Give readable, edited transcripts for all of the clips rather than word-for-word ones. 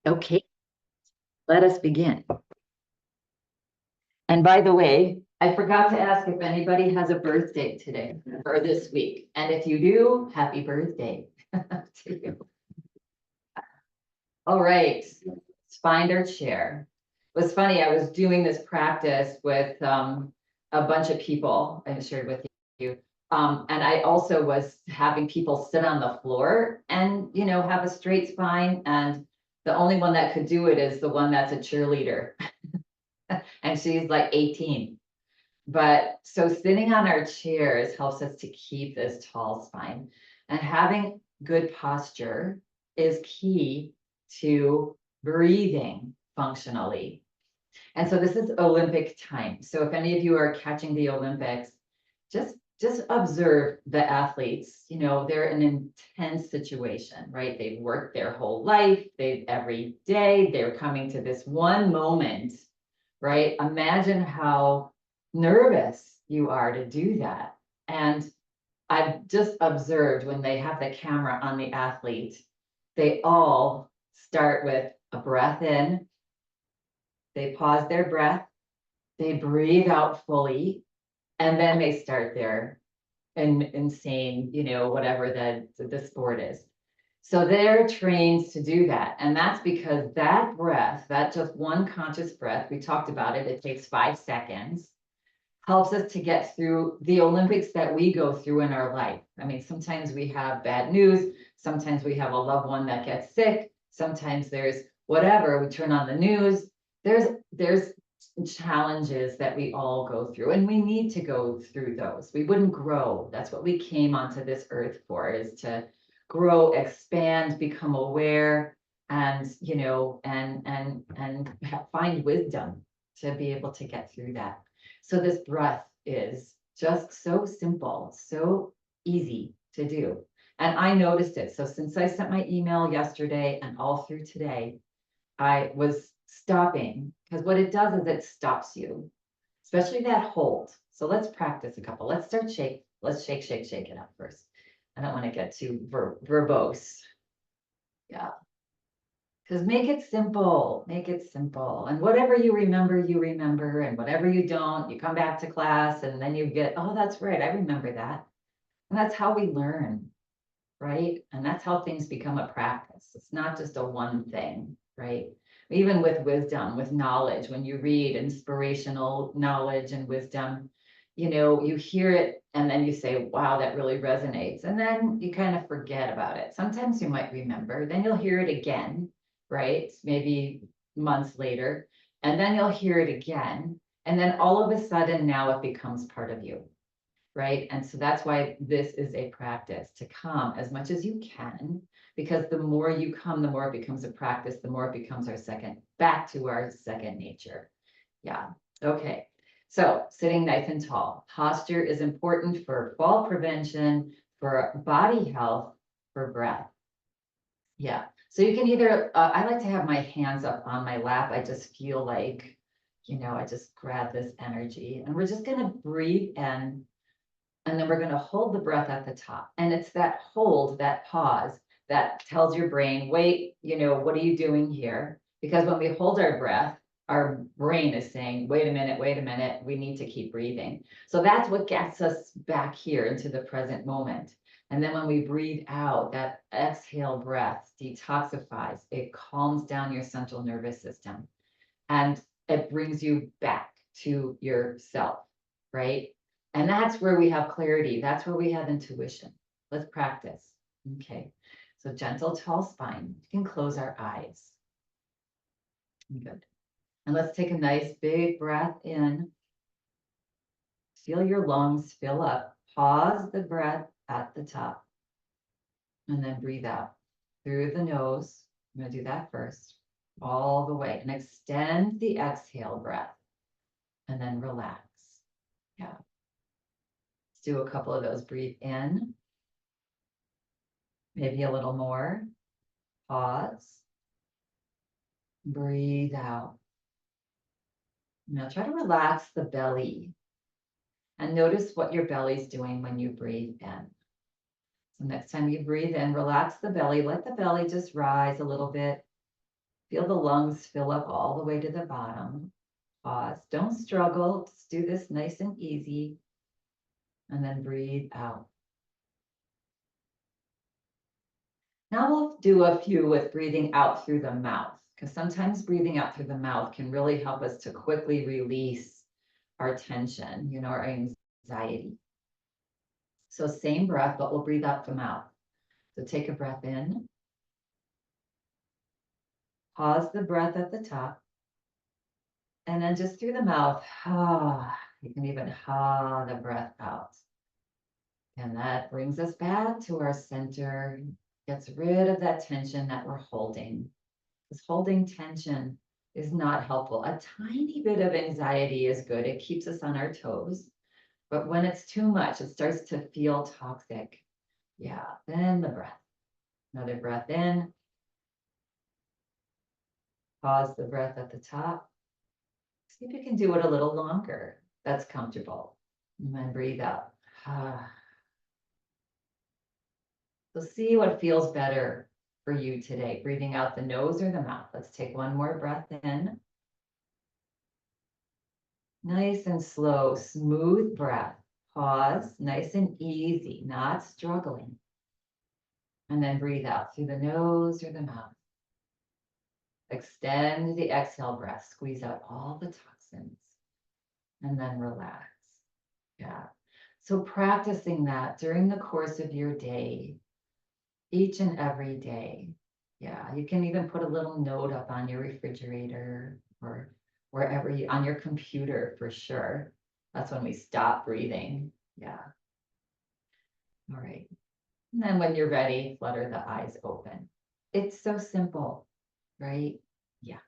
Okay, let us begin. And by the way, I forgot to ask if anybody has a birthday today or this week. And if you do, happy birthday to you. All right, let's find our chair. It was funny, I was doing this practice with a bunch of people I shared with you. And I also was having people sit on the floor and, have a straight spine. And the only one that could do it is the one that's a cheerleader. And she's like 18. But so sitting on our chairs helps us to keep this tall spine, and having good posture is key to breathing functionally. And so this is Olympic time. So if any of you are catching the Olympics, just observe the athletes. They're in an intense situation, right? They've worked their whole life, every day they're coming to this one moment, right? Imagine how nervous you are to do that. And I've just observed when they have the camera on the athlete, they all start with a breath in, they pause their breath, they breathe out fully, and then they start their insane, whatever the sport is. So they're trained to do that. And that's because that breath, that just one conscious breath, we talked about it, it takes 5 seconds, helps us to get through the Olympics that we go through in our life. I mean, sometimes we have bad news, sometimes we have a loved one that gets sick, sometimes there's whatever, we turn on the news. There's challenges that we all go through, and we need to go through those. We wouldn't grow. That's what we came onto this earth for, is to grow, expand, become aware, and find wisdom to be able to get through that. So this breath is just so simple, so easy to do. And I noticed it. So since I sent my email yesterday and all through today, I was stopping, because what it does is it stops you, especially that hold. So let's practice a couple. Let's shake it up first. I don't want to get too verbose. Yeah. Because make it simple, And whatever you remember, and whatever you don't, you come back to class and then you get, oh, that's right, I remember that. And that's how we learn, right? And that's how things become a practice. It's not just a one thing, right? Even with wisdom, with knowledge, when you read inspirational knowledge and wisdom, you hear it and then you say, wow, that really resonates. And then you kind of forget about it. Sometimes you might remember, then you'll hear it again, right? Maybe months later, and then you'll hear it again. And then all of a sudden now it becomes part of you, right? And so that's why this is a practice, to come as much as you can, because the more you come, the more it becomes a practice, the more it becomes back to our second nature. Yeah, okay. So sitting nice and tall. Posture is important for fall prevention, for body health, for breath. Yeah, so you can either, I like to have my hands up on my lap. I just feel like, I just grab this energy, and we're just gonna breathe in, and then we're gonna hold the breath at the top. And it's that hold, that pause, that tells your brain, wait, what are you doing here? Because when we hold our breath, our brain is saying, wait a minute, we need to keep breathing. So that's what gets us back here into the present moment. And then when we breathe out, that exhale breath detoxifies, it calms down your central nervous system, and it brings you back to yourself, right? And that's where we have clarity. That's where we have intuition. Let's practice. Okay. So gentle, tall spine. You can close our eyes. Good. And let's take a nice big breath in. Feel your lungs fill up. Pause the breath at the top. And then breathe out through the nose. I'm going to do that first, all the way, and extend the exhale breath. And then relax. Yeah. Let's do a couple of those. Breathe in. Maybe a little more. Pause. Breathe out. Now try to relax the belly. And notice what your belly's doing when you breathe in. So next time you breathe in, relax the belly. Let the belly just rise a little bit. Feel the lungs fill up all the way to the bottom. Pause. Don't struggle. Just do this nice and easy. And then breathe out. Now we'll do a few with breathing out through the mouth, because sometimes breathing out through the mouth can really help us to quickly release our tension, our anxiety. So same breath, but we'll breathe out the mouth. So take a breath in. Pause the breath at the top. And then just through the mouth, you can even the breath out. And that brings us back to our center, gets rid of that tension that we're holding. Because holding tension is not helpful. A tiny bit of anxiety is good. It keeps us on our toes. But when it's too much, it starts to feel toxic. Yeah, then the breath. Another breath in. Pause the breath at the top. See if you can do it a little longer. That's comfortable. And then breathe out. So see what feels better for you today. Breathing out the nose or the mouth. Let's take one more breath in. Nice and slow, smooth breath. Pause, nice and easy, not struggling. And then breathe out through the nose or the mouth. Extend the exhale breath, squeeze out all the toxins, and then relax. Yeah. So practicing that during the course of your day, each and every day. Yeah, you can even put a little note up on your refrigerator or wherever on your computer for sure. That's when we stop breathing. Yeah. All right. And then when you're ready, flutter the eyes open. It's so simple, right? Yeah.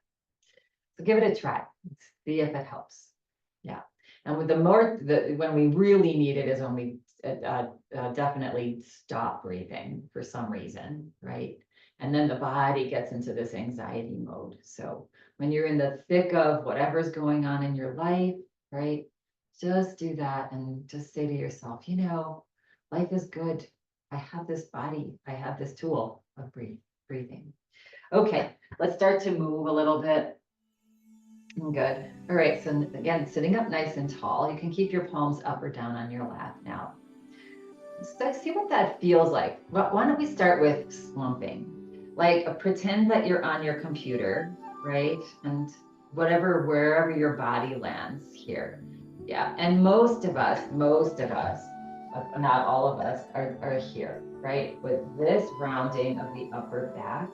So give it a try. See if it helps. Yeah. And with when we really need it is when we definitely stop breathing for some reason, right? And then the body gets into this anxiety mode. So when you're in the thick of whatever's going on in your life, right? Just do that and just say to yourself, life is good. I have this body. I have this tool of breathing. Okay, let's start to move a little bit. Good. All right, so again, sitting up nice and tall. You can keep your palms up or down on your lap now. So see what that feels like. Why don't we start with slumping? Like pretend that you're on your computer, right? And wherever your body lands here. Yeah, and most of us, not all of us, are here, right? With this rounding of the upper back.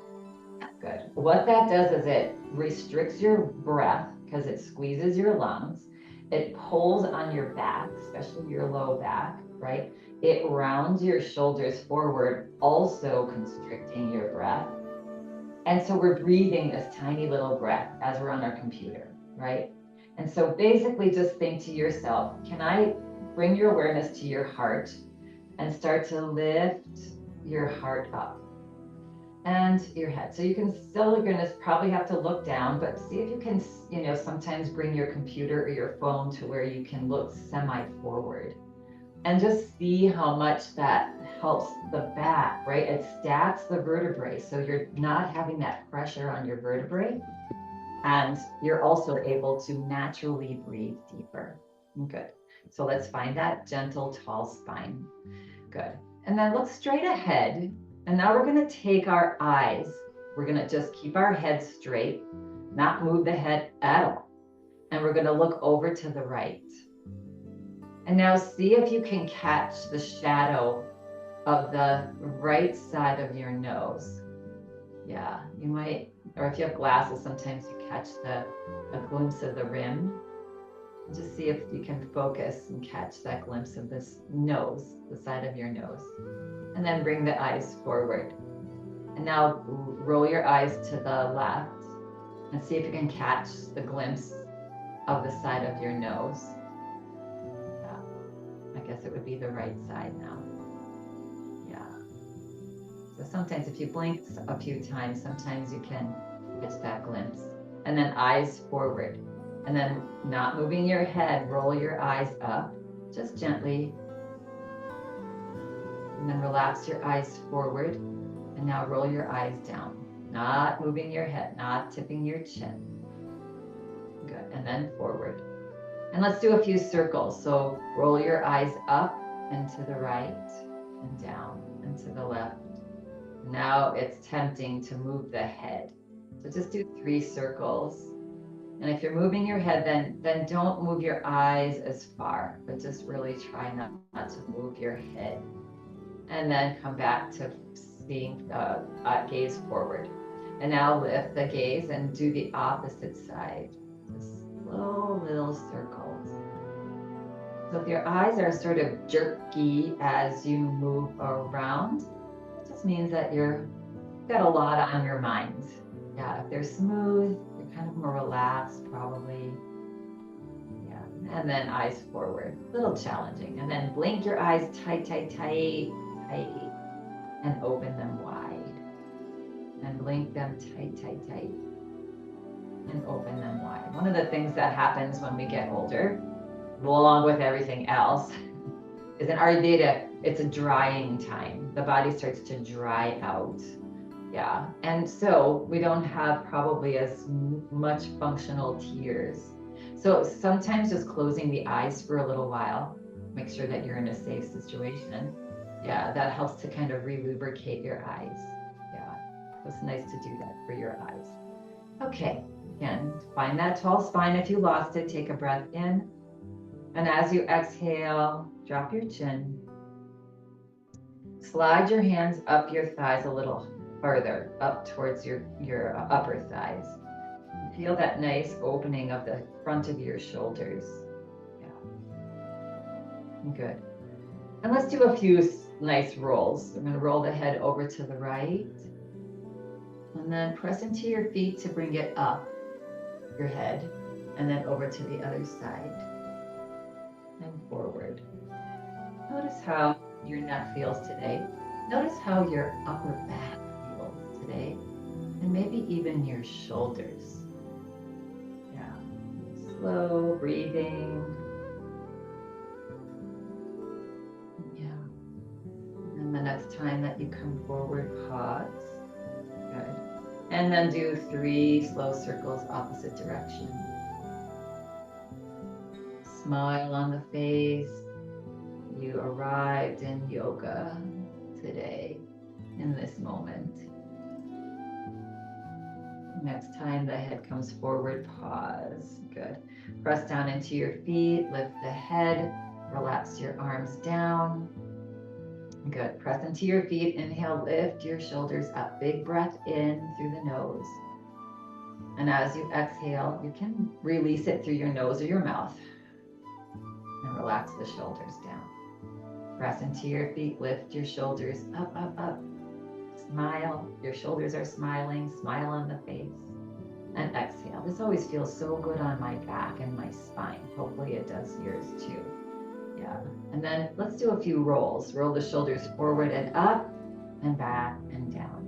Good. What that does is it restricts your breath because it squeezes your lungs. It pulls on your back, especially your low back, right? It rounds your shoulders forward, also constricting your breath. And so we're breathing this tiny little breath as we're on our computer, right? And so basically just think to yourself, can I bring your awareness to your heart and start to lift your heart up and your head. So you're going to probably have to look down, but see if you can, sometimes bring your computer or your phone to where you can look semi-forward and just see how much that helps the back, right? It stacks the vertebrae. So you're not having that pressure on your vertebrae. And you're also able to naturally breathe deeper. Good. So let's find that gentle, tall spine. Good. And then look straight ahead. And now we're going to take our eyes. We're going to just keep our head straight, not move the head at all. And we're going to look over to the right. And now see if you can catch the shadow of the right side of your nose. Yeah, you might, or if you have glasses, sometimes you catch a glimpse of the rim. Just see if you can focus and catch that glimpse of this nose, the side of your nose. And then bring the eyes forward. And now roll your eyes to the left and see if you can catch the glimpse of the side of your nose. Yeah, I guess it would be the right side now. Yeah. So sometimes if you blink a few times, sometimes you can catch that glimpse. And then eyes forward. And then not moving your head, roll your eyes up, just gently. And then relax your eyes forward. And now roll your eyes down. not moving your head, not tipping your chin. Good, and then forward. And let's do a few circles. So roll your eyes up and to the right and down and to the left. Now it's tempting to move the head. So just do 3 circles. And if you're moving your head, then don't move your eyes as far, but just really try not to move your head. And then come back to seeing, gaze forward. And now lift the gaze and do the opposite side. Just slow little circles. So if your eyes are sort of jerky as you move around, it just means that you've got a lot on your mind. Yeah, if they're smooth, you're kind of more relaxed probably. Yeah, and then eyes forward, a little challenging. And then blink your eyes tight, and open them wide. And blink them tight, and open them wide. One of the things that happens when we get older, along with everything else, is in Ayurveda, it's a drying time. The body starts to dry out. Yeah, and so we don't have probably as much functional tears. So sometimes just closing the eyes for a little while, make sure that you're in a safe situation. Yeah, that helps to kind of re-lubricate your eyes. Yeah, it's nice to do that for your eyes. Okay, again, find that tall spine. If you lost it, take a breath in. And as you exhale, drop your chin. Slide your hands up your thighs a little further, up towards your upper thighs. Feel that nice opening of the front of your shoulders. Yeah. Good. And let's do a few nice rolls. We're going to roll the head over to the right. And then press into your feet to bring it up your head. And then over to the other side. And forward. Notice how your neck feels today. Notice how your upper back feels today. And maybe even your shoulders. Yeah. Slow breathing. Yeah. And the next time that you come forward, pause. Good. And then do 3 slow circles opposite direction. Smile on the face. You arrived in yoga today, in this moment. Next time the head comes forward, pause. Good. Press down into your feet, lift the head, relax your arms down. Good. Press into your feet, inhale, lift your shoulders up. Big breath in through the nose. And as you exhale, you can release it through your nose or your mouth. And relax the shoulders down. Press into your feet, lift your shoulders up. Smile, your shoulders are smiling, smile on the face. And exhale. This always feels so good on my back and my spine. Hopefully it does yours too. Yeah. And then let's do a few rolls. Roll the shoulders forward and up and back and down.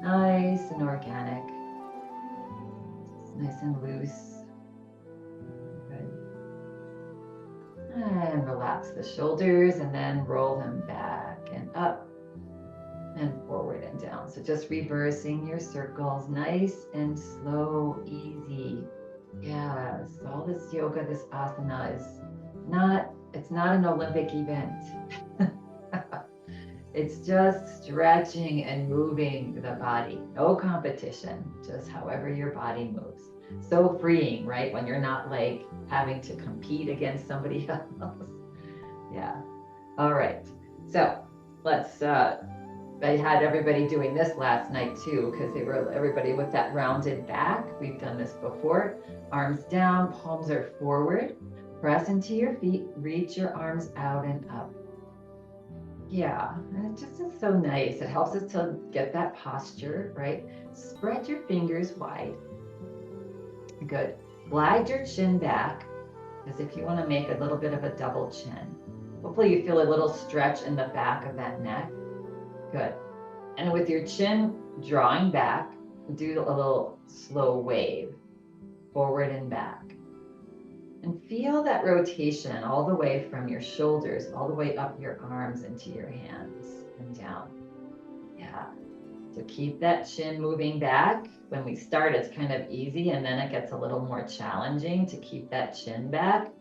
Nice and organic. Nice and loose. And relax the shoulders and then roll them back and up and forward and down. So just reversing your circles, nice and slow, easy. Yes, all this yoga, this asana is it's not an Olympic event. It's just stretching and moving the body. No competition, just however your body moves. So freeing, right? When you're not like having to compete against somebody else. Yeah. All right. So let's, I had everybody doing this last night too, because everybody with that rounded back. We've done this before. Arms down, palms are forward. Press into your feet, reach your arms out and up. Yeah, and it just is so nice. It helps us to get that posture, right? Spread your fingers wide. Good. Glide your chin back as if you want to make a little bit of a double chin. Hopefully you feel a little stretch in the back of that neck. Good. And with your chin drawing back, do a little slow wave forward and back. And feel that rotation all the way from your shoulders, all the way up your arms into your hands and down. Yeah. So keep that chin moving back. When we start, it's kind of easy, and then it gets a little more challenging to keep that chin back.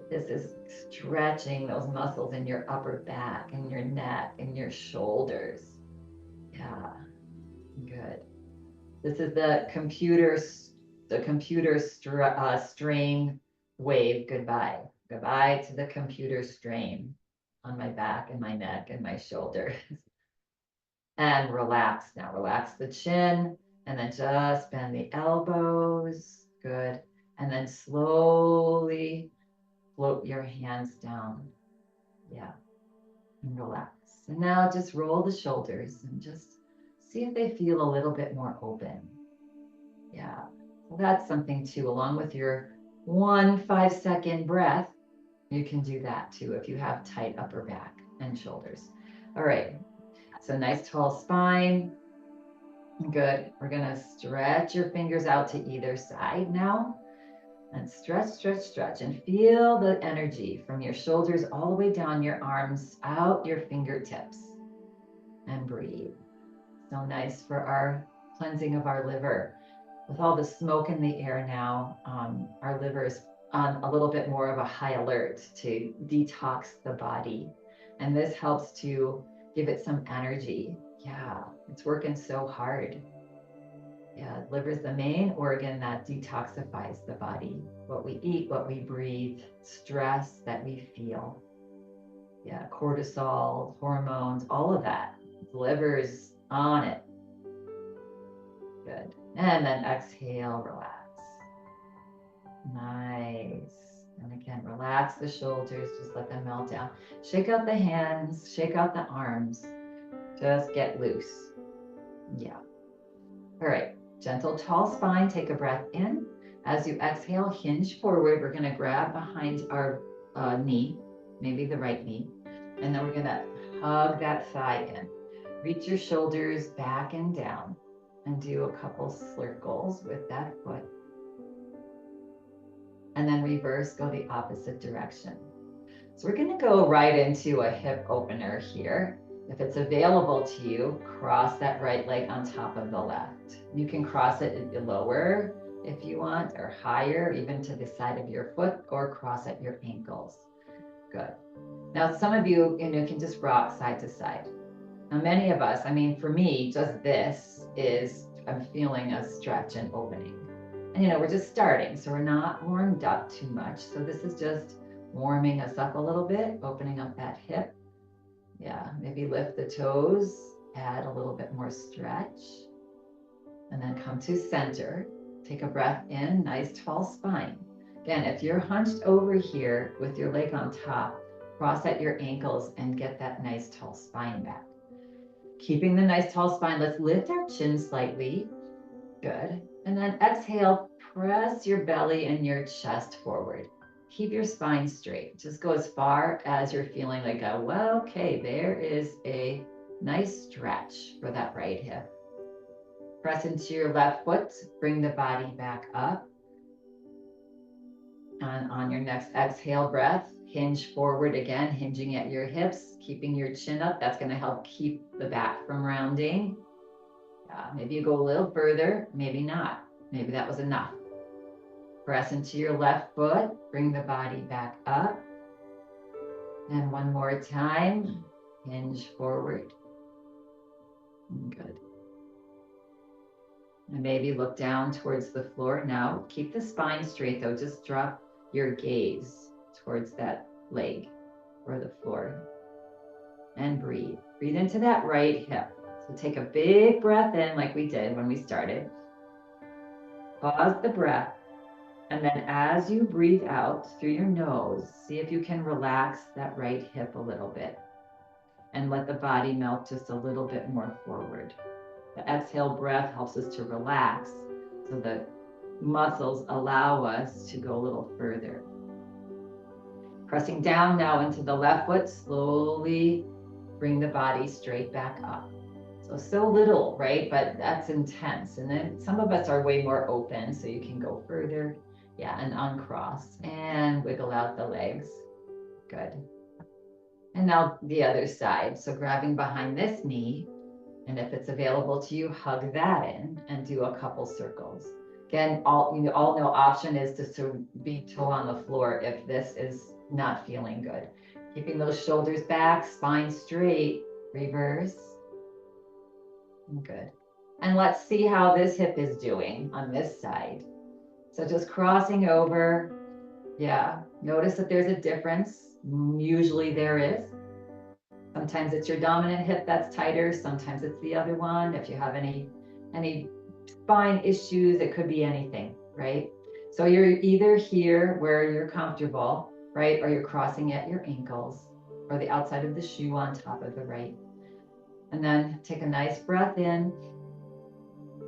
This is stretching those muscles in your upper back and your neck and your shoulders. Yeah, good. This is the computer strain wave goodbye. Goodbye to the computer strain on my back and my neck and my shoulders. And relax now. Relax the chin and then just bend the elbows. Good. And then slowly float your hands down. Yeah. And relax. And now just roll the shoulders and just see if they feel a little bit more open. Yeah. So that's something too, along with your 1 5-second breath. You can do that too if you have tight upper back and shoulders. All right. So nice tall spine. Good. We're going to stretch your fingers out to either side now. And stretch, stretch, stretch, and feel the energy from your shoulders all the way down your arms, out your fingertips. And breathe. So nice for our cleansing of our liver. With all the smoke in the air now, our liver is on a little bit more of a high alert to detox the body. And this helps to give it some energy. Yeah, it's working so hard. Yeah, liver is the main organ that detoxifies the body. What we eat, what we breathe, stress that we feel. Yeah, cortisol, hormones, all of that. The liver is on it. Good. And then exhale, relax. Nice. And again, relax the shoulders, just let them melt down. Shake out the hands, shake out the arms. Just get loose. Yeah. All right. Gentle, tall spine. Take a breath in. As you exhale, hinge forward. We're going to grab behind our knee, maybe the right knee. And then we're going to hug that thigh in. Reach your shoulders back and down. And do a couple circles with that foot. And then reverse, go the opposite direction. So we're going to go right into a hip opener here. If it's available to you, cross that right leg on top of the left. You can cross it lower if you want, or higher, even to the side of your foot, or cross at your ankles. Good. Now, some of you, can just rock side to side. Now, many of us, for me, just this is, I'm feeling a stretch and opening. And, we're just starting, so we're not warmed up too much. So this is just warming us up a little bit, opening up that hip. Yeah, maybe lift the toes, add a little bit more stretch. And then come to center. Take a breath in, nice tall spine. Again, if you're hunched over here with your leg on top, cross at your ankles and get that nice tall spine back. Keeping the nice tall spine, let's lift our chin slightly. Good. And then exhale, press your belly and your chest forward. Keep your spine straight. Just go as far as you're feeling like, okay, there is a nice stretch for that right hip. Press into your left foot, bring the body back up. And on your next exhale breath, hinge forward again, hinging at your hips, keeping your chin up. That's going to help keep the back from rounding. Maybe you go a little further, maybe not. Maybe that was enough. Press into your left foot, bring the body back up. And one more time, hinge forward. Good. And maybe look down towards the floor. Now, keep the spine straight though. Just drop your gaze towards that leg or the floor. And breathe. Breathe into that right hip. So take a big breath in like we did when we started. Pause the breath. And then as you breathe out through your nose, see if you can relax that right hip a little bit. And let the body melt just a little bit more forward. The exhale breath helps us to relax, so the muscles allow us to go a little further. Pressing down now into the left foot, slowly bring the body straight back up. So little, right? But that's intense. And then some of us are way more open, so you can go further. Yeah, and uncross and wiggle out the legs. Good. And now the other side. So grabbing behind this knee, And if it's available to you, hug that in and do a couple circles. Again, all know option is to be toe on the floor if this is not feeling good. Keeping those shoulders back, spine straight, reverse. Good. And let's see how this hip is doing on this side. So just crossing over. Yeah, notice that there's a difference. Usually there is. Sometimes it's your dominant hip that's tighter. Sometimes it's the other one. If you have any spine issues, it could be anything, right? So you're either here where you're comfortable, right? Or you're crossing at your ankles or the outside of the shoe on top of the right. And then take a nice breath in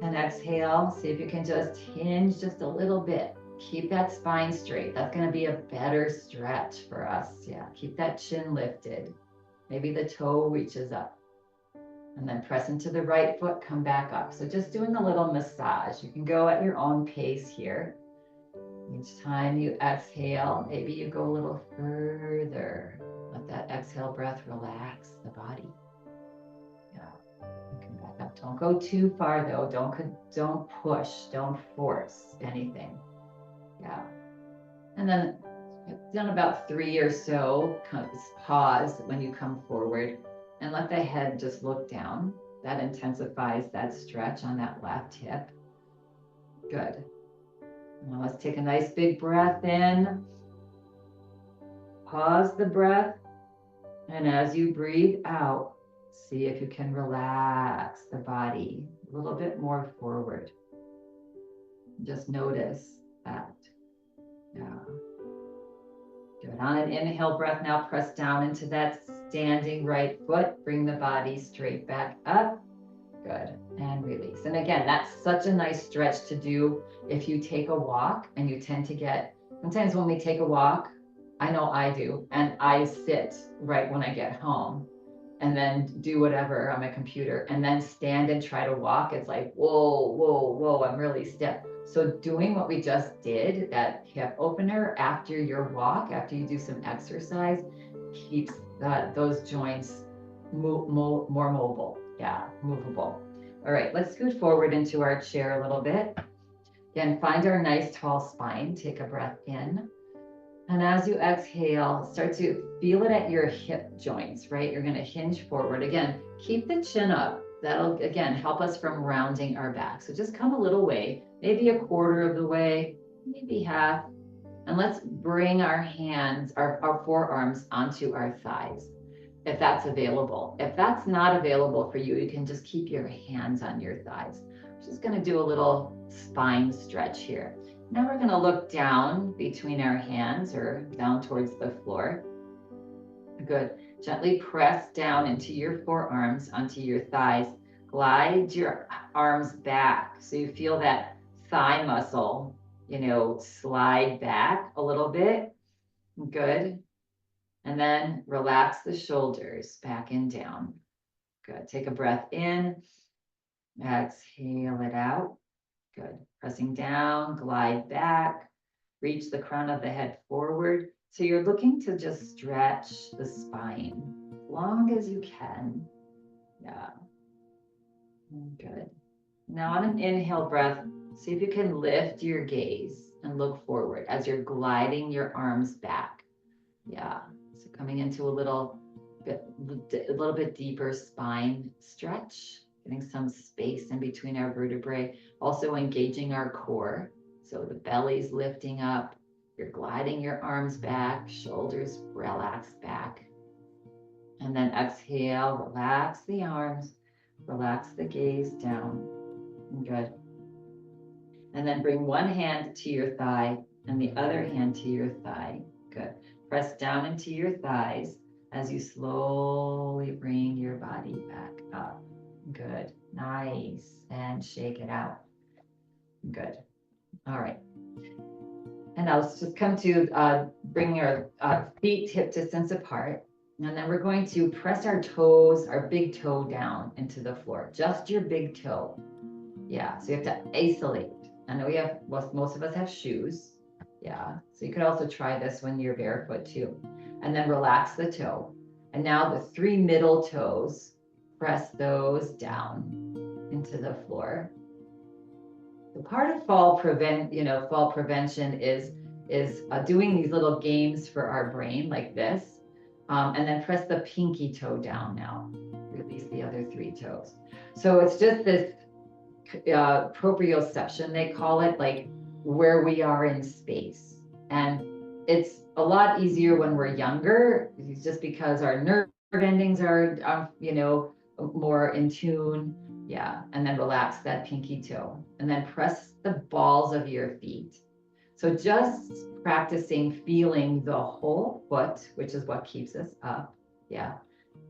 and exhale. See if you can just hinge just a little bit. Keep that spine straight. That's going to be a better stretch for us. Yeah, keep that chin lifted. Maybe the toe reaches up. And then press into the right foot, come back up. So just doing a little massage. You can go at your own pace here. Each time you exhale, maybe you go a little further. Let that exhale breath relax the body. Yeah, come back up. Don't go too far though. Don't push, don't force anything. Yeah. And then I've done about 3 or so. Pause when you come forward and let the head just look down. That intensifies that stretch on that left hip. Good. Now let's take a nice big breath in. Pause the breath. And as you breathe out, see if you can relax the body a little bit more forward. Just notice that. Yeah. Good. On an inhale breath, now press down into that standing right foot. Bring the body straight back up. Good. And release. And again, that's such a nice stretch to do if you take a walk and you tend to get, sometimes when we take a walk, I know I do, and I sit right when I get home and then do whatever on my computer and then stand and try to walk. It's like, whoa, whoa, whoa, I'm really stiff. So doing what we just did, that hip opener after your walk, after you do some exercise, keeps those joints more mobile. Yeah, movable. All right, let's scoot forward into our chair a little bit. Again, find our nice tall spine. Take a breath in. And as you exhale, start to feel it at your hip joints, right? You're going to hinge forward. Again, keep the chin up. That'll, again, help us from rounding our back. So just come a little way, maybe a quarter of the way, maybe half. And let's bring our hands, our forearms onto our thighs, if that's available. If that's not available for you, you can just keep your hands on your thighs. I'm just going to do a little spine stretch here. Now we're going to look down between our hands or down towards the floor. Good. Gently press down into your forearms, onto your thighs. Glide your arms back so you feel that thigh muscle, slide back a little bit. Good. And then relax the shoulders back and down. Good. Take a breath in. Exhale it out. Good. Pressing down, glide back, reach the crown of the head forward. So you're looking to just stretch the spine as long as you can. Yeah. Good. Now on an inhale breath, see if you can lift your gaze and look forward as you're gliding your arms back. Yeah. So coming into a little bit deeper spine stretch. Getting some space in between our vertebrae, also engaging our core. So the belly's lifting up, you're gliding your arms back, shoulders relax back. And then exhale, relax the arms, relax the gaze down. Good. And then bring one hand to your thigh and the other hand to your thigh. Good. Press down into your thighs as you slowly bring your body back up. Good. Nice. And shake it out. Good. All right. And now let's just come to bring our feet hip distance apart. And then we're going to press our toes, our big toe down into the floor. Just your big toe. Yeah. So you have to isolate. I know most of us have shoes. Yeah. So you could also try this when you're barefoot too. And then relax the toe. And now the 3 middle toes press those down into the floor. The part of fall prevention is doing these little games for our brain like this. And then press the pinky toe down now. Release the other 3 toes. So it's just this proprioception, they call it, like where we are in space. And it's a lot easier when we're younger, just because our nerve endings are, more in tune. Yeah, and then relax that pinky toe. And then press the balls of your feet. So just practicing feeling the whole foot, which is what keeps us up. Yeah.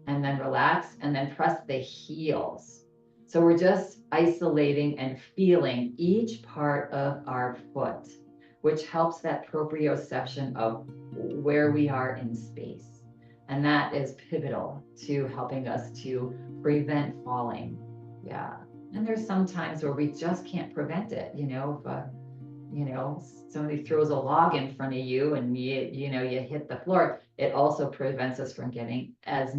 And then relax and then press the heels. So we're just isolating and feeling each part of our foot, which helps that proprioception of where we are in space. And that is pivotal to helping us to prevent falling. Yeah. And there's some times where we just can't prevent it, if somebody throws a log in front of you and you hit the floor, it also prevents us from getting as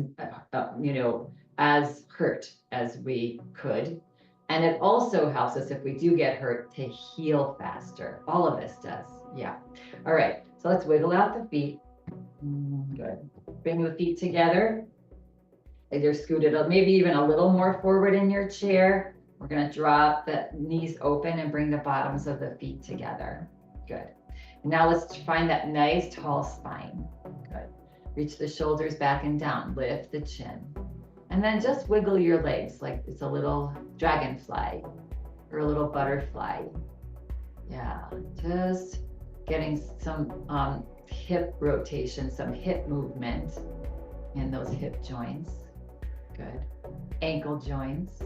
hurt as we could. And it also helps us, if we do get hurt, to heal faster. All of this does. Yeah. All right. So let's wiggle out the feet. Good. Bring the feet together. If you're scooted up, maybe even a little more forward in your chair. We're going to drop the knees open and bring the bottoms of the feet together. Good. And now let's find that nice tall spine. Good. Reach the shoulders back and down. Lift the chin. And then just wiggle your legs like it's a little dragonfly or a little butterfly. Yeah. Just getting some hip rotation, some hip movement in those hip joints. Good. Ankle joints.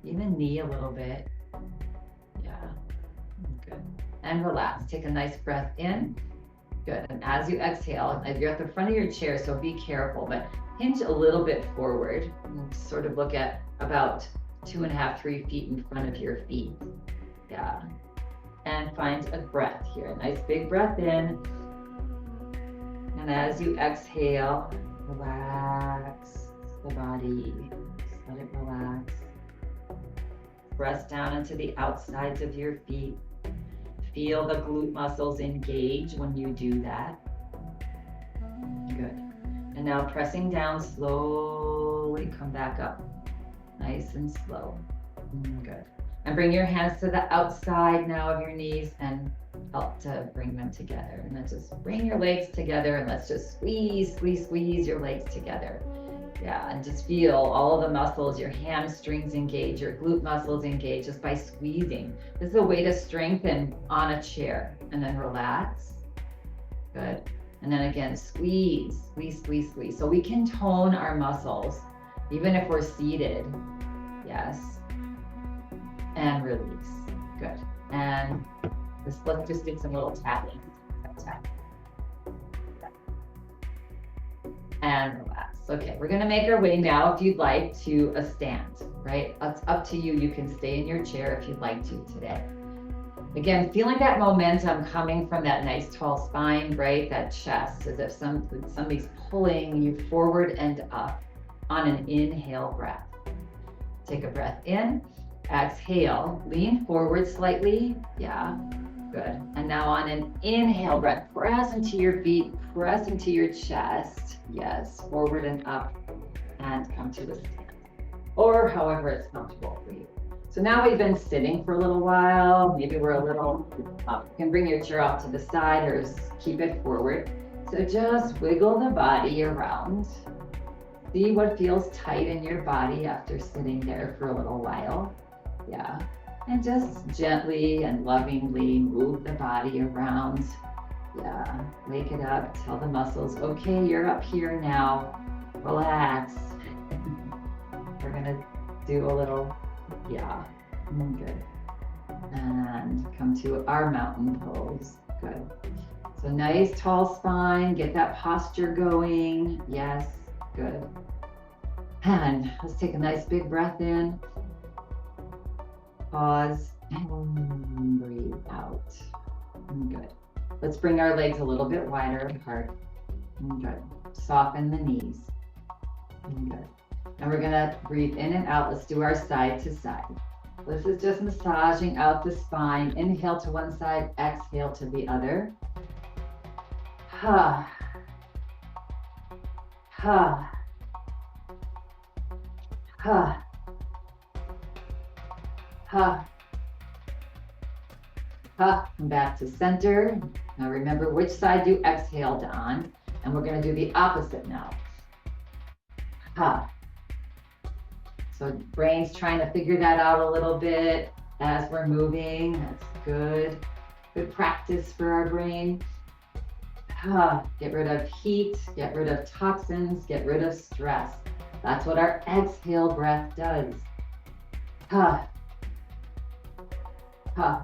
Even knee a little bit. Yeah. Good. And relax. Take a nice breath in. Good. And as you exhale, you're at the front of your chair, so be careful, but hinge a little bit forward and sort of look at about 2.5, 3 feet in front of your feet. Yeah. And find a breath here. A nice big breath in. And as you exhale, relax the body. Just let it relax. Press down into the outsides of your feet. Feel the glute muscles engage when you do that. Good. And now pressing down, slowly come back up. Nice and slow. Good. And bring your hands to the outside now of your knees and help to bring them together. And then just bring your legs together and let's just squeeze your legs together. Yeah, and just feel all of the muscles, your hamstrings engage, your glute muscles engage just by squeezing. This is a way to strengthen on a chair. And then relax. Good. And then again, squeeze. So we can tone our muscles, even if we're seated. Yes. And release. Good. And let's just do some little tapping. And relax. Okay, we're gonna make our way now, if you'd like, to a stand, right? It's up to you. You can stay in your chair if you'd like to today. Again, feeling that momentum coming from that nice tall spine, right? That chest, as if somebody's pulling you forward and up on an inhale breath. Take a breath in, exhale, lean forward slightly. Yeah, good. And now on an inhale breath, press into your feet, press into your chest. Yes, forward and up, and come to a stand, or however it's comfortable for you. So now we've been sitting for a little while. Maybe we're a little up. You can bring your chair off to the side or keep it forward. So just wiggle the body around. See what feels tight in your body after sitting there for a little while. Yeah, and just gently and lovingly move the body around. Yeah, wake it up, tell the muscles, okay, you're up here now, relax. We're gonna do a little, yeah, good. And come to our mountain pose, good. So nice tall spine, get that posture going, yes, good. And let's take a nice big breath in, pause, and breathe out, good. Let's bring our legs a little bit wider apart. Good. Soften the knees. Good. And we're gonna breathe in and out. Let's do our side to side. This is just massaging out the spine. Inhale to one side, exhale to the other. Ha. Ha. Ha. Ha. Ha. Come back to center. Now remember which side you exhaled on. And we're gonna do the opposite now. Ha. So brain's trying to figure that out a little bit as we're moving. That's good. Good practice for our brain. Get rid of heat, get rid of toxins, get rid of stress. That's what our exhale breath does.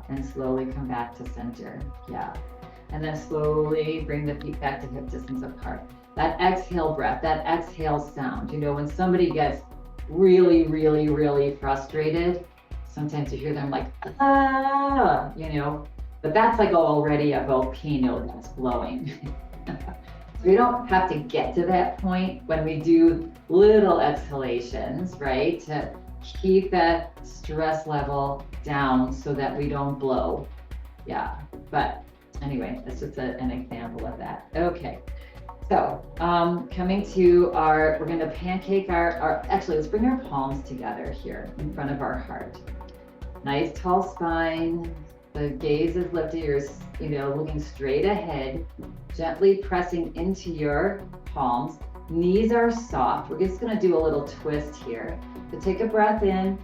And slowly come back to center. Yeah. And then slowly bring the feet back to hip distance apart. That exhale breath, that exhale sound. You know, when somebody gets really, really, really frustrated, sometimes you hear them like, ah, you know, but that's like already a volcano that's blowing. So we don't have to get to that point when we do little exhalations, right? To keep that stress level down so that we don't blow. Yeah, but anyway, that's just an example of that. Okay. So coming to we're gonna pancake actually, let's bring our palms together here in front of our heart. Nice tall spine, the gaze is lifted, you're looking straight ahead, gently pressing into your palms. Knees are soft. We're just gonna do a little twist here. So take a breath in,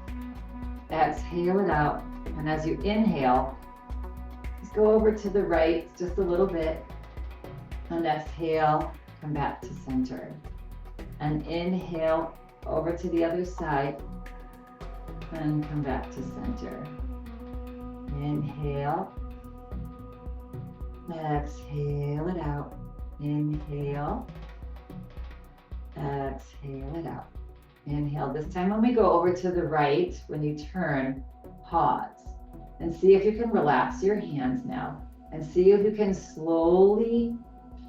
exhale it out, and as you inhale, just go over to the right just a little bit. And exhale, come back to center. And inhale over to the other side and come back to center. Inhale. Exhale it out. Inhale. Exhale it out. Inhale. This time when we go over to the right, when you turn, pause. And see if you can relax your hands now. And see if you can slowly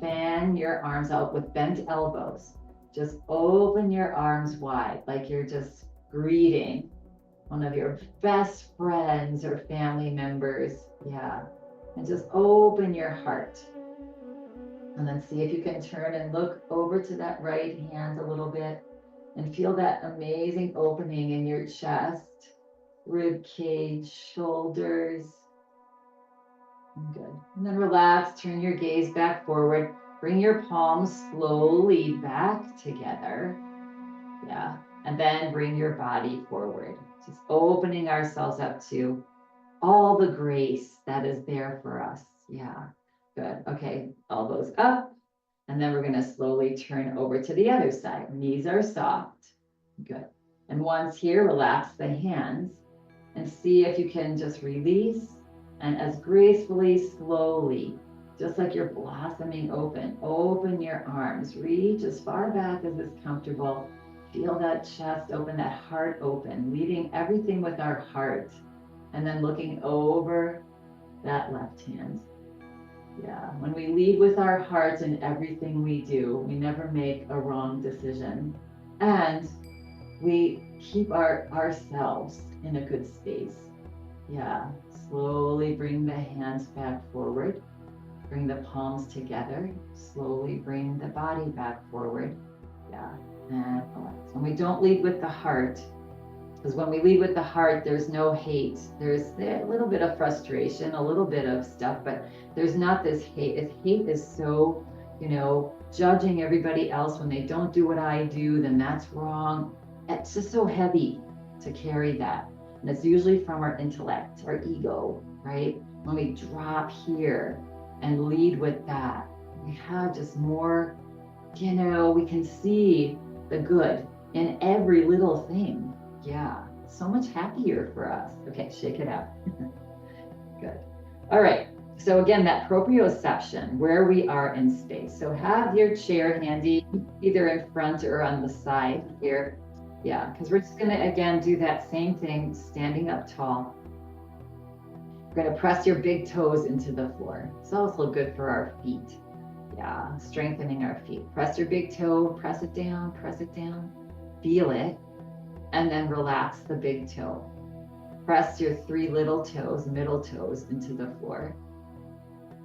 fan your arms out with bent elbows. Just open your arms wide, like you're just greeting one of your best friends or family members. Yeah. And just open your heart. And then see if you can turn and look over to that right hand a little bit and feel that amazing opening in your chest, rib cage, shoulders. Good. And then relax, turn your gaze back forward. Bring your palms slowly back together. Yeah. And then bring your body forward. Just opening ourselves up to all the grace that is there for us. Yeah. Good. Okay. Elbows up. And then we're going to slowly turn over to the other side. Knees are soft. Good. And once here, relax the hands and see if you can just release. And as gracefully, slowly, just like you're blossoming open your arms. Reach as far back as is comfortable. Feel that chest open, that heart open, leading everything with our heart. And then looking over that left hand. Yeah, when we lead with our heart in everything we do, we never make a wrong decision. And we keep ourselves in a good space. Yeah, slowly bring the hands back forward. Bring the palms together. Slowly bring the body back forward. Yeah, and relax. And we don't lead with the heart, because when we lead with the heart, there's no hate. There's a little bit of frustration, a little bit of stuff, but there's not this hate. If hate is so, judging everybody else when they don't do what I do, then that's wrong. It's just so heavy to carry that. And it's usually from our intellect, our ego, right? When we drop here and lead with that, we have just more, we can see the good in every little thing. Yeah, so much happier for us. Okay, shake it out. Good. All right. So again, that proprioception, where we are in space. So have your chair handy, either in front or on the side here. Yeah, because we're just gonna, again, do that same thing, standing up tall. We're gonna press your big toes into the floor. It's also good for our feet. Yeah, strengthening our feet. Press your big toe, press it down, press it down. feel it, and then relax the big toe. Press your 3 little toes, middle toes into the floor.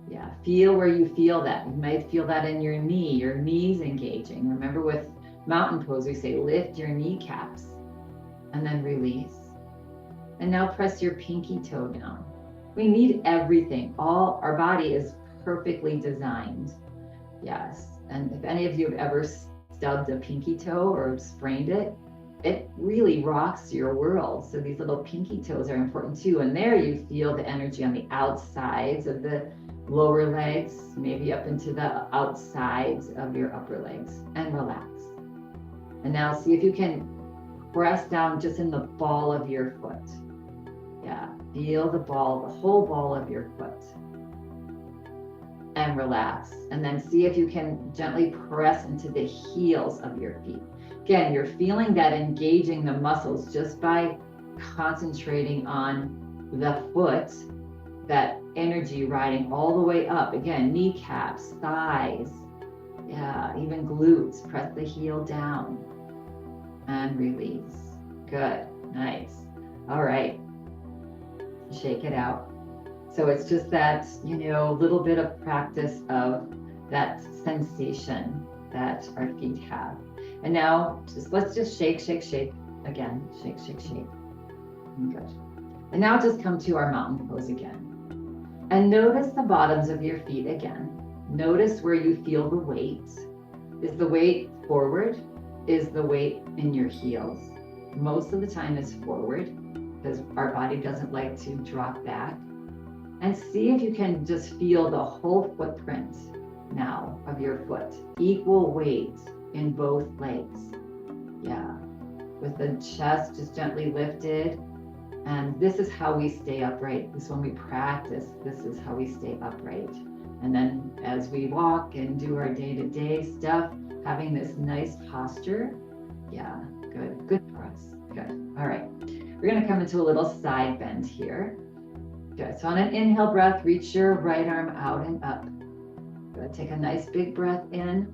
Yeah, feel where you feel that. You might feel that in your knee, your knees engaging. Remember with mountain pose, we say lift your kneecaps and then release. And now press your pinky toe down. We need everything. All our body is perfectly designed. Yes. And if any of you have ever stubbed a pinky toe or sprained it, it really rocks your world. So these little pinky toes are important too. And there you feel the energy on the outsides of the lower legs, maybe up into the outsides of your upper legs, and relax. And now see if you can press down just in the ball of your foot. Yeah, feel the ball, the whole ball of your foot. And relax. And then see if you can gently press into the heels of your feet. Again, you're feeling that engaging the muscles just by concentrating on the foot, that energy riding all the way up. Again, kneecaps, thighs, yeah, even glutes. Press the heel down and release. Good, nice. All right, shake it out. So it's just that, little bit of practice of that sensation that our feet have. And now let's just shake, shake, shake again. Shake, shake, shake. Good. And now just come to our mountain pose again. And notice the bottoms of your feet again. Notice where you feel the weight. Is the weight forward? Is the weight in your heels? Most of the time it's forward because our body doesn't like to drop back. And see if you can just feel the whole footprint now of your foot. Equal weight in both legs. Yeah. With the chest just gently lifted. And this is how we stay upright. This is when we practice. This is how we stay upright. And then as we walk and do our day-to-day stuff, having this nice posture. Yeah, good. Good for us. Good. All right. We're going to come into a little side bend here. Good. So on an inhale breath, reach your right arm out and up. Good. Take a nice big breath in.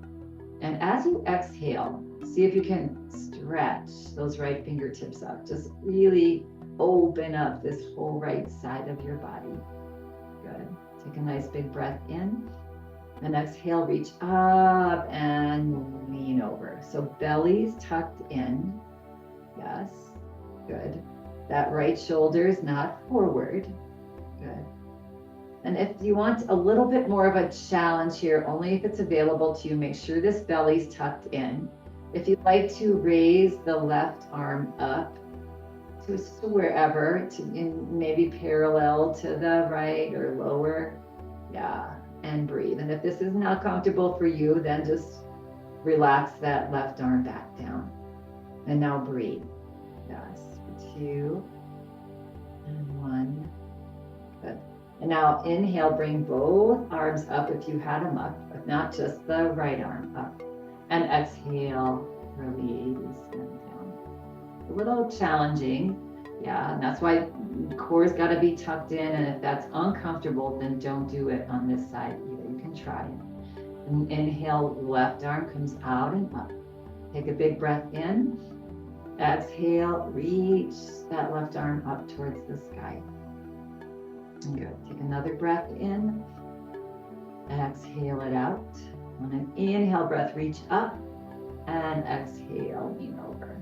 And as you exhale, see if you can stretch those right fingertips up. Just really open up this whole right side of your body. Good. Take a nice big breath in. And exhale, reach up and lean over. So belly's tucked in. Yes. Good. That right shoulder is not forward. Good. And if you want a little bit more of a challenge here, only if it's available to you, make sure this belly's tucked in. If you'd like to raise the left arm up to wherever, maybe parallel to the right or lower, yeah, and breathe. And if this is not comfortable for you, then just relax that left arm back down. And now breathe. Yes, 2 and 1. Good. And now inhale, bring both arms up if you had them up, but not just the right arm up. And exhale, release them down. A little challenging, yeah, and that's why core's got to be tucked in, and if that's uncomfortable, then don't do it on this side either. You can try it. And inhale, left arm comes out and up. Take a big breath in. Exhale, reach that left arm up towards the sky. Good. Take another breath in. Exhale it out. On an inhale breath, reach up. And exhale, lean over.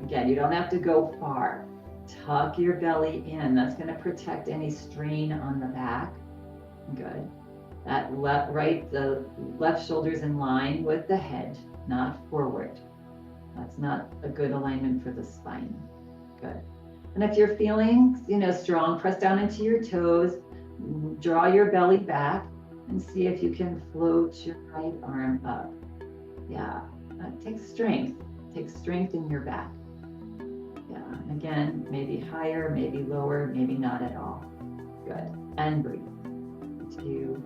Again, you don't have to go far. Tuck your belly in. That's going to protect any strain on the back. Good. That the left shoulder's in line with the head, not forward. That's not a good alignment for the spine. Good. And if you're feeling, strong, press down into your toes, draw your belly back, and see if you can float your right arm up. Yeah, take strength. Take strength in your back. Yeah, and again, maybe higher, maybe lower, maybe not at all. Good. And breathe. 2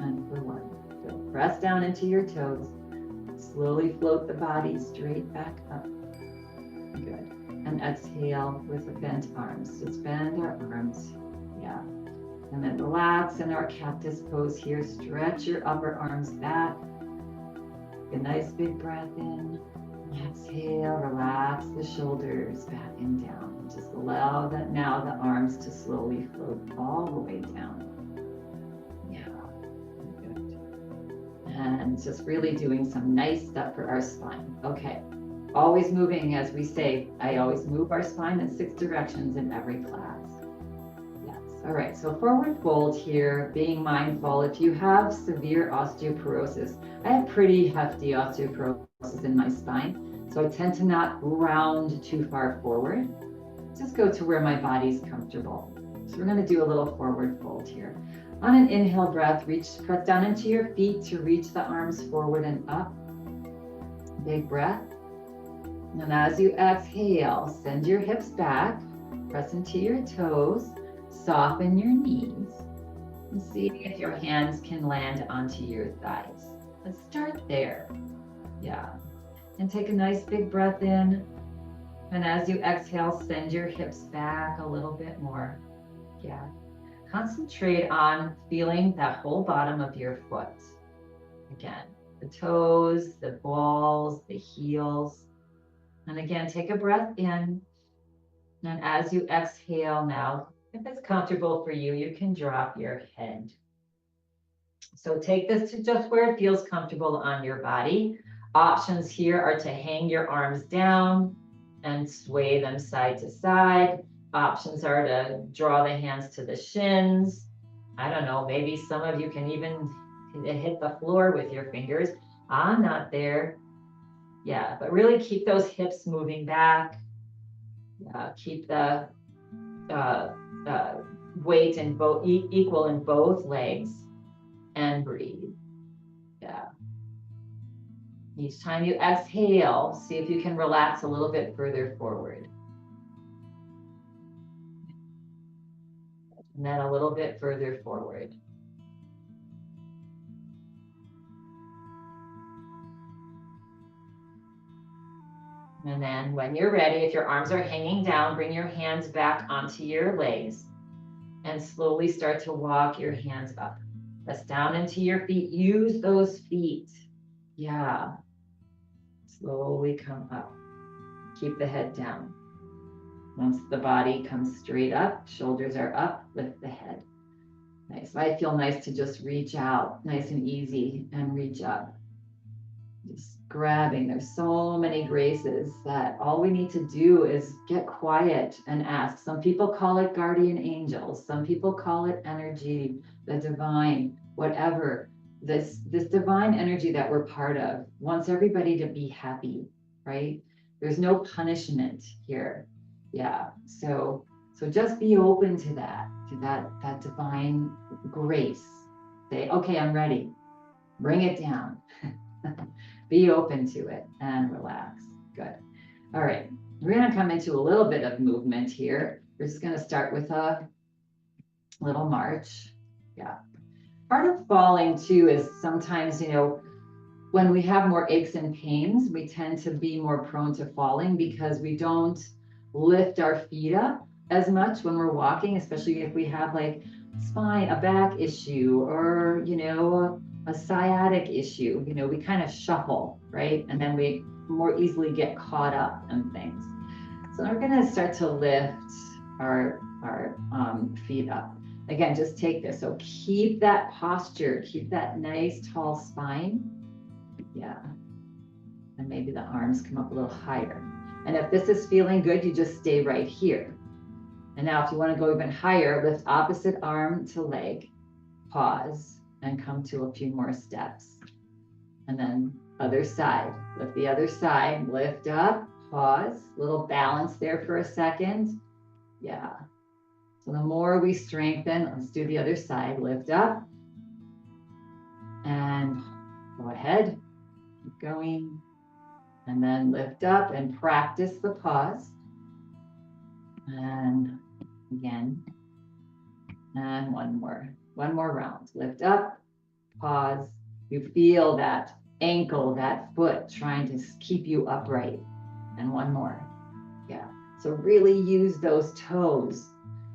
and for 1. Good. Press down into your toes. Slowly float the body straight back up. Good. And exhale with the bent arms. Just bend our arms. Yeah. And then relax in our cactus pose here. Stretch your upper arms back. Take a nice big breath in. Exhale, relax the shoulders back and down. Just allow that now the arms to slowly float all the way down. Yeah, good. And just really doing some nice stuff for our spine. Okay, always moving, as we say, I always move our spine in 6 directions in every class. Yes, all right, so forward fold here, being mindful, if you have severe osteoporosis, I have pretty hefty osteoporosis in my spine, so I tend to not round too far forward. Just go to where my body's comfortable. So we're gonna do a little forward fold here. On an inhale breath, press down into your feet to reach the arms forward and up. Big breath. And as you exhale, send your hips back, press into your toes, soften your knees, and see if your hands can land onto your thighs. Let's start there. Yeah. And take a nice big breath in. And as you exhale, send your hips back a little bit more. Yeah. Concentrate on feeling that whole bottom of your foot. Again, the toes, the balls, the heels. And again, take a breath in. And as you exhale now, if it's comfortable for you, you can drop your head. So take this to just where it feels comfortable on your body. Options here are to hang your arms down and sway them side to side. Options are to draw the hands to the shins. I don't know, maybe some of you can even hit the floor with your fingers. I'm not there. Yeah, but really keep those hips moving back. Keep the weight in both equal in both legs, and breathe. Yeah. Each time you exhale, see if you can relax a little bit further forward. And then a little bit further forward. And then when you're ready, if your arms are hanging down, bring your hands back onto your legs and slowly start to walk your hands up. Press down into your feet. Use those feet. Yeah. Slowly come up. Keep the head down. Once the body comes straight up, shoulders are up, lift the head. Nice. Might feel nice to just reach out, nice and easy, and reach up. Just grabbing. There's so many graces that all we need to do is get quiet and ask. Some people call it guardian angels. Some people call it energy, the divine, whatever. This divine energy that we're part of wants everybody to be happy, right? There's no punishment here. Yeah. So just be open to that divine grace. Say, okay, I'm ready. Bring it down. Be open to it and relax. Good. All right. We're going to come into a little bit of movement here. We're just going to start with a little march. Yeah. Part of falling too is sometimes, when we have more aches and pains, we tend to be more prone to falling because we don't lift our feet up as much when we're walking, especially if we have like spine, a back issue, or, a sciatic issue. We kind of shuffle, right? And then we more easily get caught up in things. So we're going to start to lift our feet up. Again, just take this. So keep that posture, keep that nice tall spine. Yeah. And maybe the arms come up a little higher. And if this is feeling good, you just stay right here. And now if you want to go even higher, lift opposite arm to leg, pause, and come to a few more steps. And then other side, lift the other side, lift up, pause, little balance there for a second. Yeah. So the more we strengthen, let's do the other side, lift up and go ahead, keep going. And then lift up and practice the pause. And again, and one more round. Lift up, pause. You feel that ankle, that foot trying to keep you upright. And one more. Yeah. So really use those toes.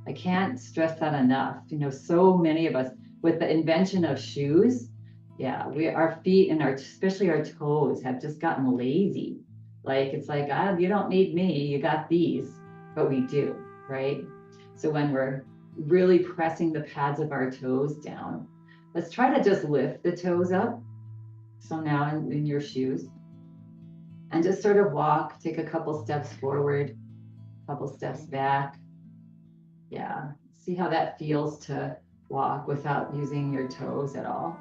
I can't stress that enough. So many of us, with the invention of shoes, yeah, our feet and especially our toes have just gotten lazy. Like, it's like, ah, you don't need me, you got these, but we do, right? So when we're really pressing the pads of our toes down, let's try to just lift the toes up. So now in your shoes, and just sort of walk, take a couple steps forward, couple steps back. Yeah, see how that feels to walk without using your toes at all.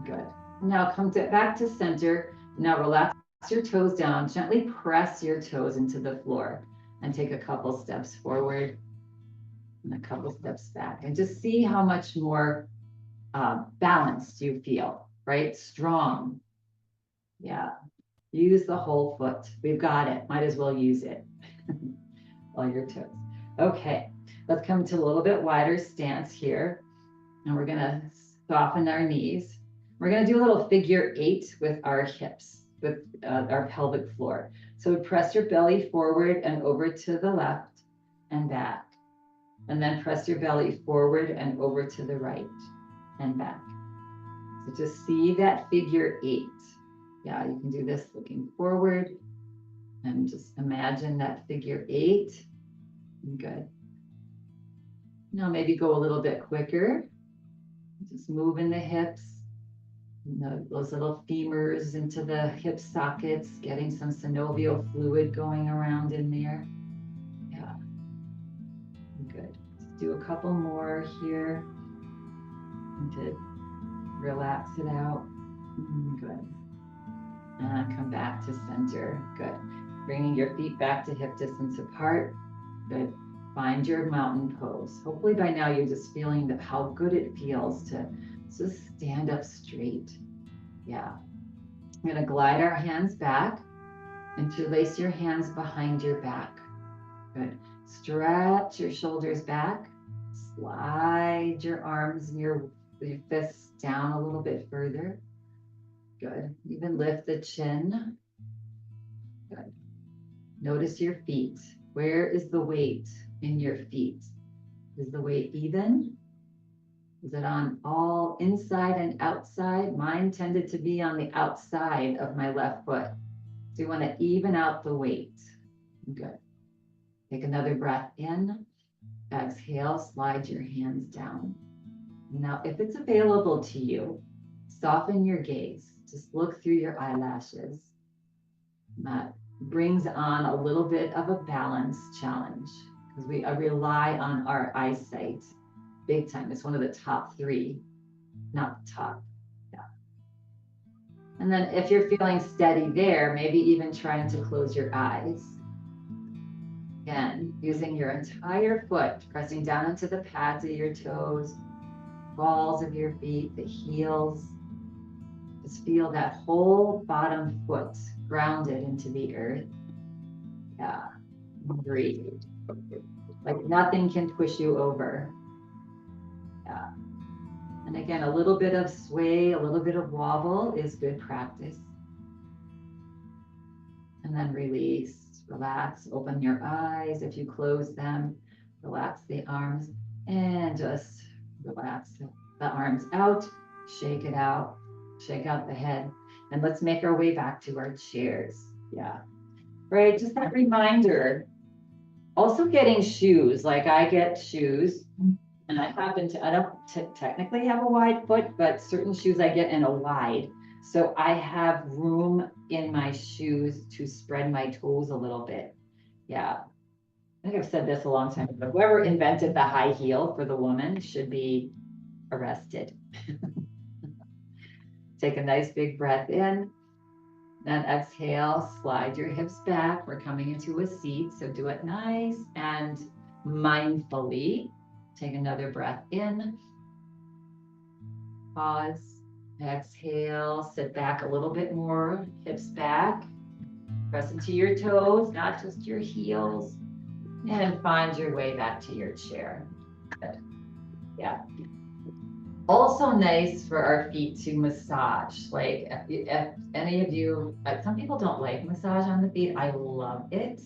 Good. Now come back to center. Now relax your toes down, gently press your toes into the floor and take a couple steps forward and a couple steps back, and just see how much more balanced you feel, right? Strong. Yeah. Use the whole foot. We've got it. Might as well use it. All your toes. Okay. Let's come to a little bit wider stance here. And we're going to soften our knees. We're going to do a little figure 8 with our hips, with our pelvic floor. So press your belly forward and over to the left and back. And then press your belly forward and over to the right and back. So just see that figure 8. Yeah, you can do this looking forward and just imagine that figure 8. Good. Now maybe go a little bit quicker. Just moving the hips, those little femurs into the hip sockets, getting some synovial fluid going around in there. Yeah, good. Let's do a couple more here and to relax it out. Good. And come back to center. Good. Bringing your feet back to hip distance apart. Good. Find your mountain pose. Hopefully by now you're just feeling how good it feels to just stand up straight. Yeah. I'm going to glide our hands back. Interlace your hands behind your back. Good. Stretch your shoulders back. Slide your arms and your fists down a little bit further. Good. Even lift the chin. Good. Notice your feet. Where is the weight in your feet? Is the weight even? Is it on all inside and outside? Mine tended to be on the outside of my left foot. So you want to even out the weight. Good. Take another breath in. Exhale, slide your hands down. Now, if it's available to you, soften your gaze. Just look through your eyelashes. That brings on a little bit of a balance challenge because we rely on our eyesight big time. It's one of the top 3, not the top. Yeah. And then if you're feeling steady there, maybe even trying to close your eyes. Again, using your entire foot, pressing down into the pads of your toes, balls of your feet, the heels. Just feel that whole bottom foot grounded into the earth. Yeah, breathe. Like nothing can push you over. Yeah. And again, a little bit of sway, a little bit of wobble is good practice. And then release, relax, open your eyes. If you close them, relax the arms and just relax the arms out, shake it out. Shake out the head, and let's make our way back to our chairs. Yeah, right. Just that reminder. Also getting shoes, like I get shoes, and I don't technically have a wide foot, but certain shoes I get in a wide. So I have room in my shoes to spread my toes a little bit. Yeah, I think I've said this a long time ago. Whoever invented the high heel for the woman should be arrested. Take a nice big breath in, then exhale, slide your hips back. We're coming into a seat, so do it nice and mindfully. Take another breath in, pause, exhale, sit back a little bit more, hips back, press into your toes, not just your heels, and find your way back to your chair. Good. Yeah. Also nice for our feet to massage. Like if any of you, some people don't like massage on the feet. I love it.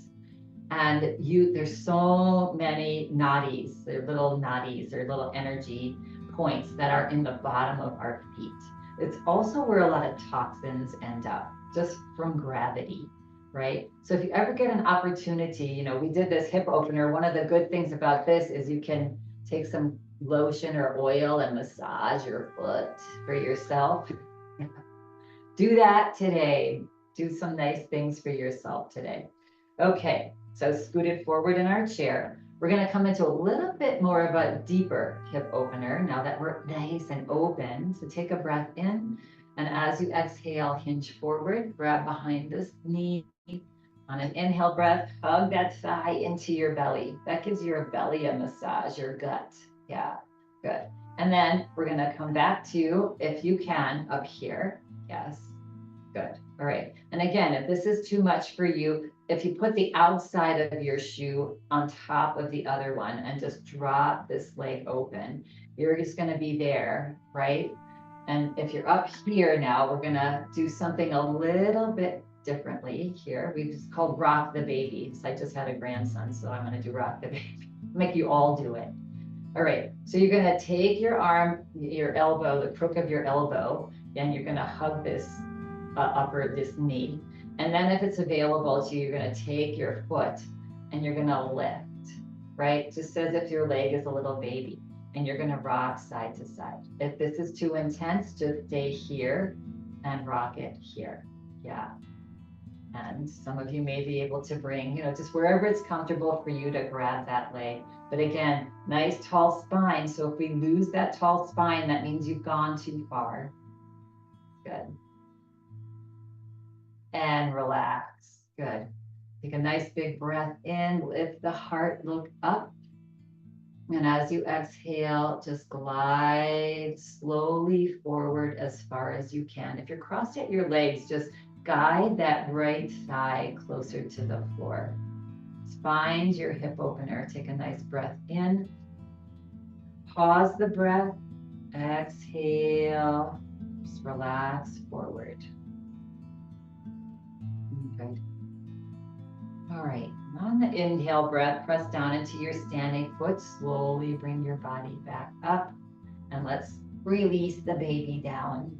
And there's so many nadis, they're little nadis or little energy points that are in the bottom of our feet. It's also where a lot of toxins end up, just from gravity. right? So if you ever get an opportunity, you know, we did this hip opener. One of the good things about this is you can take some lotion or oil and massage your foot for yourself. Do that today. Do some nice things for yourself today. Okay, so scooted forward in our chair. We're going to come into a little bit more of a deeper hip opener now that we're nice and open. So take a breath in. And as you exhale, hinge forward, grab behind this knee. On an inhale breath, hug that thigh into your belly. That gives your belly a massage, your gut. Yeah, good. And then we're going to come back to, if you can, up here. Yes, good. All right. And again, if this is too much for you, if you put the outside of your shoe on top of the other one and just drop this leg open, you're just going to be there, right? And if you're up here now, we're going to do something a little bit differently here. We just called rock the baby. So I just had a grandson, so I'm going to do rock the baby. Make you all do it. All right. So you're going to take your arm, your elbow, the crook of your elbow, and you're going to hug this this knee. And then if it's available to you, you're going to take your foot and you're going to lift, right? Just as if your leg is a little baby. And you're going to rock side to side. If this is too intense, just stay here and rock it here. Yeah. And some of you may be able to bring, you know, just wherever it's comfortable for you to grab that leg. But again, nice tall spine. So if we lose that tall spine, that means you've gone too far. Good. And relax. Good. Take a nice big breath in, lift the heart, look up. And as you exhale, just glide slowly forward as far as you can. If you're crossed at your legs, just guide that right thigh closer to the floor. Just find your hip opener. Take a nice breath in. Pause the breath. Exhale. Just relax forward. Good. All right. On the inhale breath, press down into your standing foot. Slowly bring your body back up. And let's release the baby down.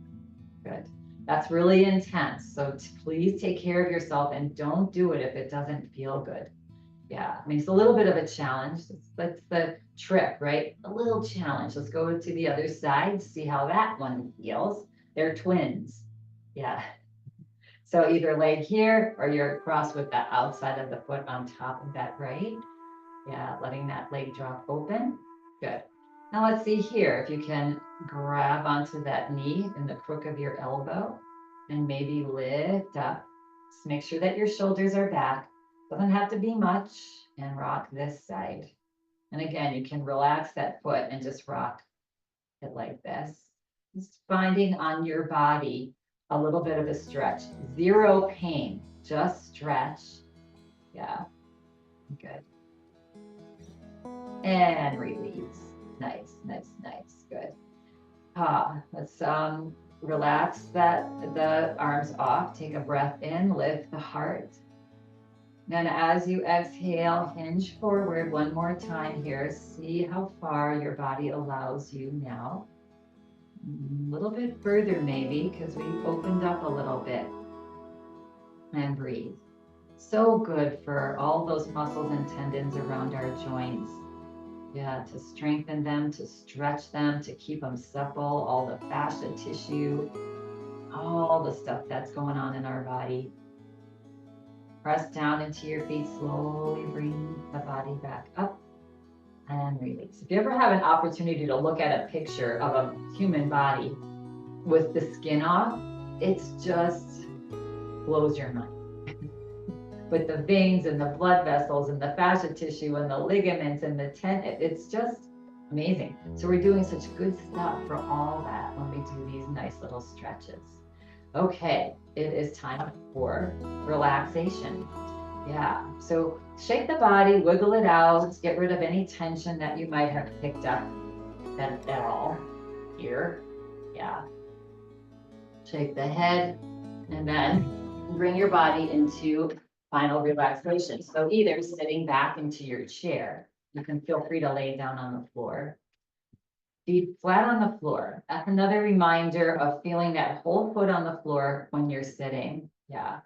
Good. That's really intense. So please take care of yourself and don't do it if it doesn't feel good. Yeah, I mean, it's a little bit of a challenge. That's the trick, right? A little challenge. Let's go to the other side, see how that one feels. They're twins. Yeah. So either leg here or you're crossed with the outside of the foot on top of that right. Yeah, letting that leg drop open. Good. Now let's see here, if you can grab onto that knee in the crook of your elbow and maybe lift up. Just make sure that your shoulders are back. Doesn't have to be much, and rock this side. And again, you can relax that foot and just rock it like this. Just finding on your body a little bit of a stretch. Zero pain, just stretch. Yeah, good. And release. Nice, nice, nice. Good. Let's relax the arms off. Take a breath in, lift the heart. Then as you exhale, hinge forward one more time here. See how far your body allows you now. A little bit further maybe, because we opened up a little bit. And breathe. So good for all those muscles and tendons around our joints. Yeah, to strengthen them, to stretch them, to keep them supple, all the fascia tissue, all the stuff that's going on in our body. Press down into your feet, slowly bring the body back up and release. If you ever have an opportunity to look at a picture of a human body with the skin off, it's just blows your mind. With the veins and the blood vessels and the fascia tissue and the ligaments and the tendon, it's just amazing. So we're doing such good stuff for all that when we do these nice little stretches. Okay, it is time for relaxation. Yeah, so shake the body, wiggle it out, get rid of any tension that you might have picked up at all here. Yeah. Shake the head and then bring your body into final relaxation. So either sitting back into your chair, you can feel free to lay down on the floor. Feet flat on the floor. That's another reminder of feeling that whole foot on the floor when you're sitting. Yeah.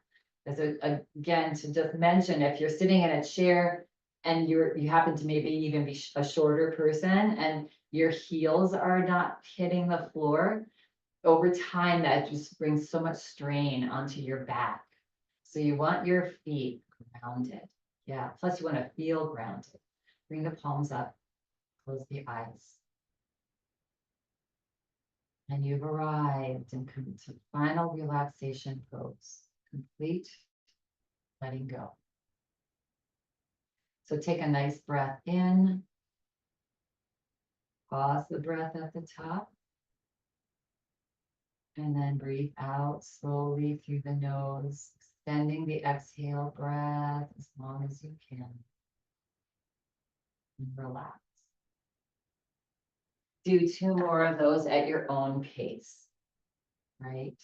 again, to just mention, if you're sitting in a chair and you happen to maybe even be a shorter person and your heels are not hitting the floor, over time, that just brings so much strain onto your back. So you want your feet grounded. Yeah, plus you want to feel grounded. Bring the palms up, close the eyes. And you've arrived and come to final relaxation pose, complete letting go. So take a nice breath in, pause the breath at the top, and then breathe out slowly through the nose, extending the exhale breath as long as you can. And relax. Do 2 more of those at your own pace, right?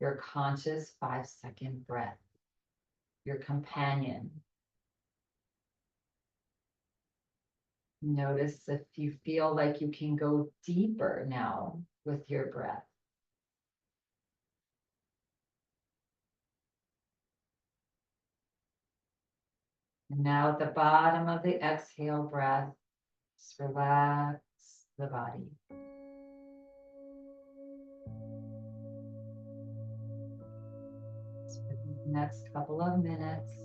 Your conscious 5-second breath, your companion. Notice if you feel like you can go deeper now with your breath. And now at the bottom of the exhale breath, just relax the body. So for the next couple of minutes,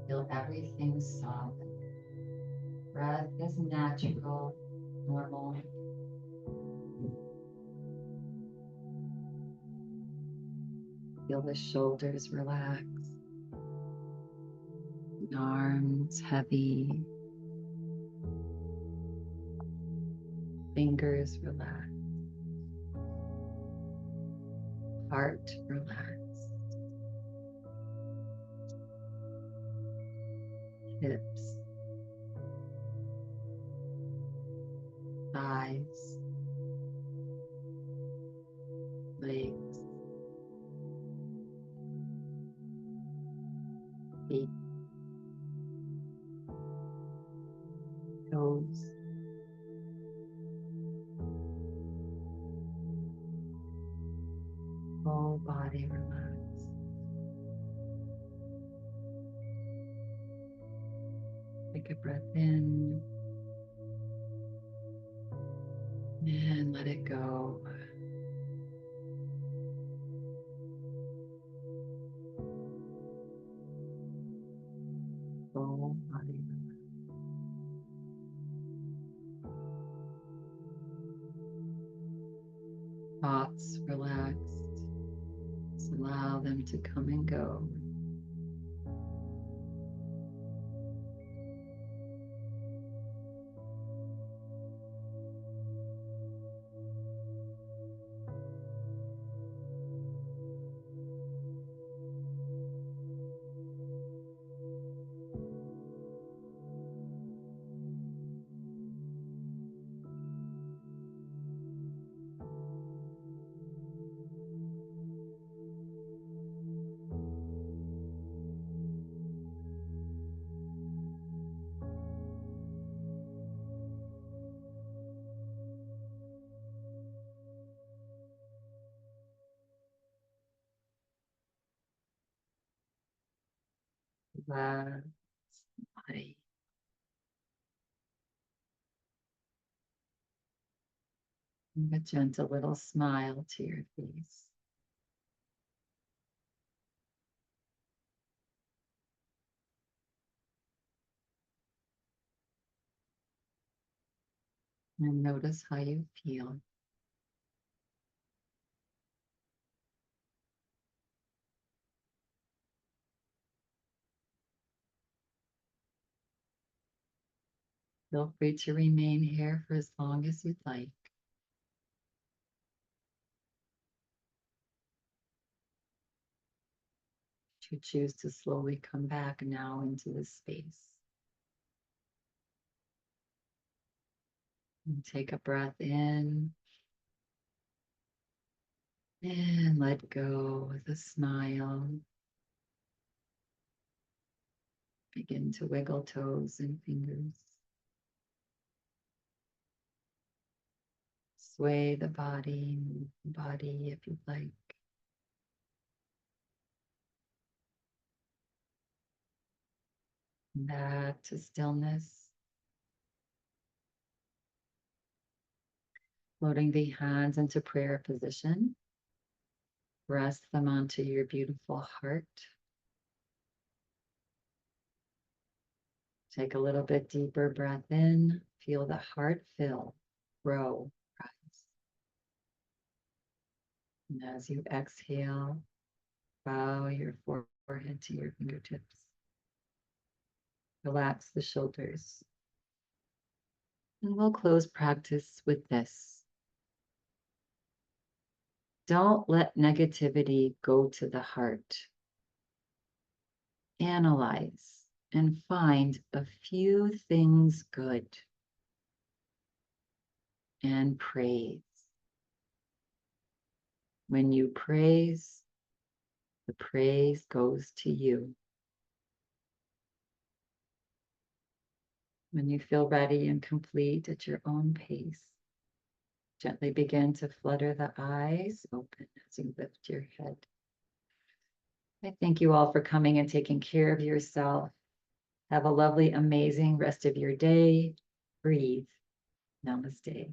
feel everything soften. Breath is natural, normal. Feel the shoulders relax, arms heavy, fingers relax, heart relax, hips, thighs, legs, feet, toes, whole body relax. Take a breath in and let it go. Whole body relax. Thoughts relaxed. Just allow them to come and go. Relax the body. Bring a gentle little smile to your face. And notice how you feel. Feel free to remain here for as long as you'd like. You choose to slowly come back now into this space. And take a breath in and let go with a smile. Begin to wiggle toes and fingers. Sway the body, move the body if you'd like. Back to stillness. Floating the hands into prayer position. Rest them onto your beautiful heart. Take a little bit deeper breath in. Feel the heart fill, grow, rise. And as you exhale, bow your forehead to your fingertips. Relax the shoulders. And we'll close practice with this. Don't let negativity go to the heart. Analyze and find a few things good and praise. When you praise, the praise goes to you. When you feel ready and complete at your own pace, gently begin to flutter the eyes open as you lift your head. I thank you all for coming and taking care of yourself. Have a lovely, amazing rest of your day. Breathe. Namaste.